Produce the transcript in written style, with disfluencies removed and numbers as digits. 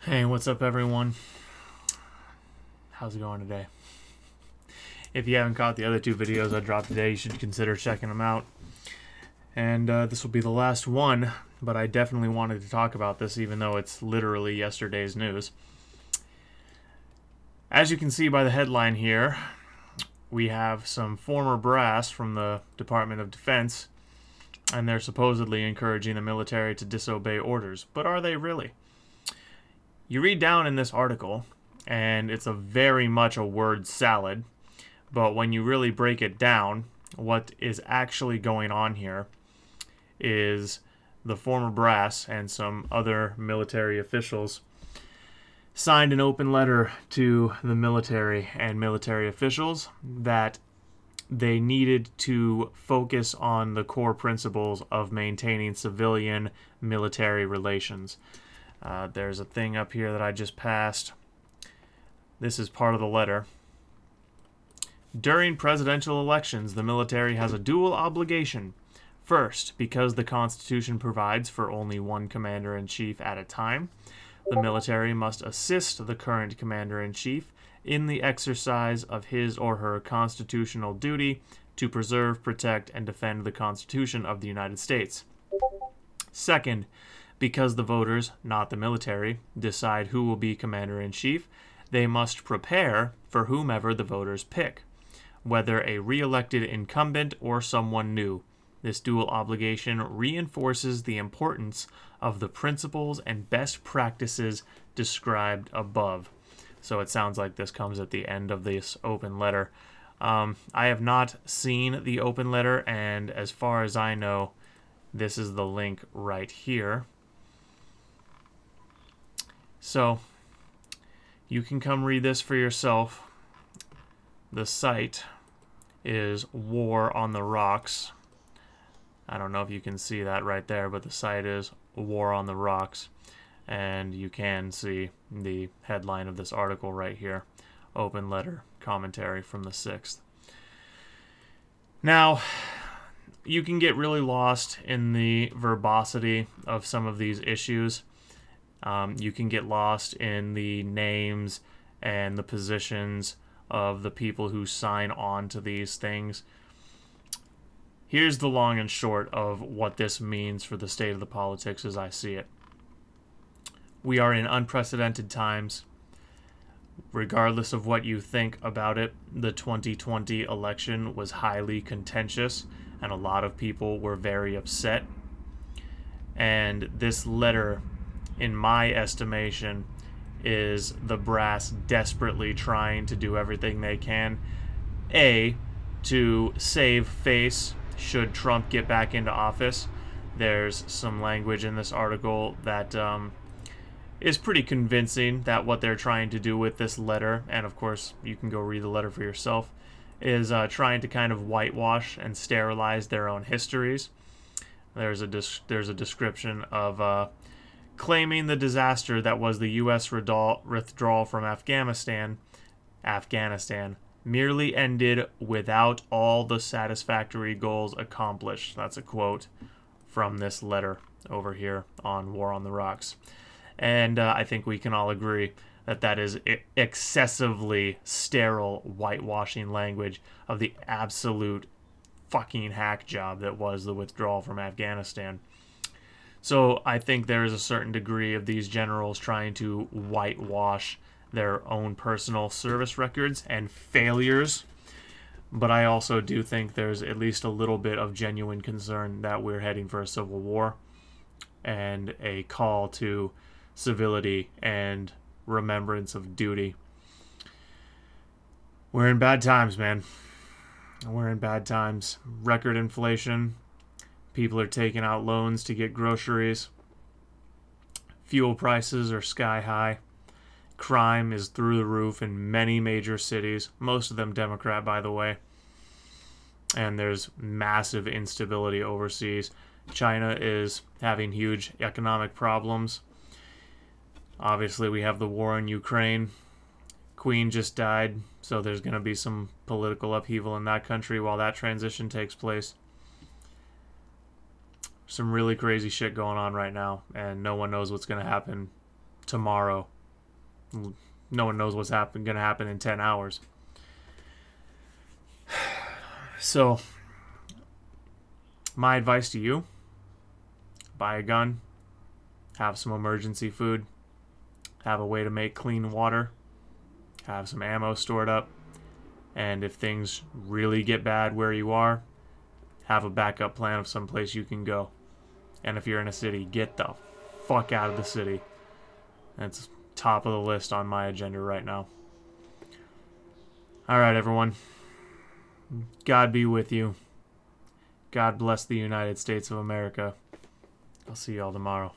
Hey, what's up, everyone? How's it going today? If you haven't caught the other two videos I dropped today, you should consider checking them out. And this will be the last one, but I definitely wanted to talk about this, even though it's literally yesterday's news. As you can see by the headline here, we have some former brass from the Department of Defense, and they're supposedly encouraging the military to disobey orders. But are they really? You read down in this article, and it's very much a word salad, but when you really break it down, what is actually going on here is the former brass and some other military officials signed an open letter to the military and military officials that they needed to focus on the core principles of maintaining civilian-military relations. There's a thing up here that I just passed. This is part of the letter. During presidential elections, the military has a dual obligation. First, because the Constitution provides for only one commander-in-chief at a time, the military must assist the current commander-in-chief in the exercise of his or her constitutional duty to preserve, protect, and defend the Constitution of the United States. Second, because the voters, not the military, decide who will be commander-in-chief, they must prepare for whomever the voters pick, whether a re-elected incumbent or someone new. This dual obligation reinforces the importance of the principles and best practices described above. So it sounds like this comes at the end of this open letter. I have not seen the open letter, and as far as I know, this is the link right here. So you can come read this for yourself. The site is War on the Rocks. I don't know if you can see that right there, but the site is War on the Rocks. And you can see the headline of this article right here. Open letter commentary from the 6th. Now, you can get really lost in the verbosity of some of these issues. You can get lost in the names and the positions of the people who sign on to these things. Here's the long and short of what this means for the state of the politics as I see it. We are in unprecedented times. Regardless of what you think about it, the 2020 election was highly contentious, and a lot of people were very upset. And this letter, in my estimation, is the brass desperately trying to do everything they can, A, to save face should Trump get back into office. There's some language in this article that is pretty convincing that what they're trying to do with this letter, and of course you can go read the letter for yourself, is trying to kind of whitewash and sterilize their own histories. There's a description of claiming the disaster that was the U.S. withdrawal from Afghanistan merely ended without all the satisfactory goals accomplished. That's a quote from this letter over here on War on the Rocks. And I think we can all agree that that is excessively sterile whitewashing language of the absolute fucking hack job that was the withdrawal from Afghanistan. So I think there is a certain degree of these generals trying to whitewash their own personal service records and failures. But I also do think there's at least a little bit of genuine concern that we're heading for a civil war and a call to civility and remembrance of duty. We're in bad times, man. We're in bad times. Record inflation. People are taking out loans to get groceries. Fuel prices are sky high. Crime is through the roof in many major cities, most of them Democrat, by the way. And there's massive instability overseas. China is having huge economic problems. Obviously, we have the war in Ukraine. Queen just died, so there's going to be some political upheaval in that country while that transition takes place. Some really crazy shit going on right now, and no one knows what's going to happen tomorrow No one knows what's going to happen in 10 hours. So, my advice to you, buy a gun, have some emergency food, have a way to make clean water, have some ammo stored up, and if things really get bad where you are, have a backup plan of some place you can go. And if you're in a city, get the fuck out of the city. That's top of the list on my agenda right now. All right, everyone. God be with you. God bless the United States of America. I'll see y'all tomorrow.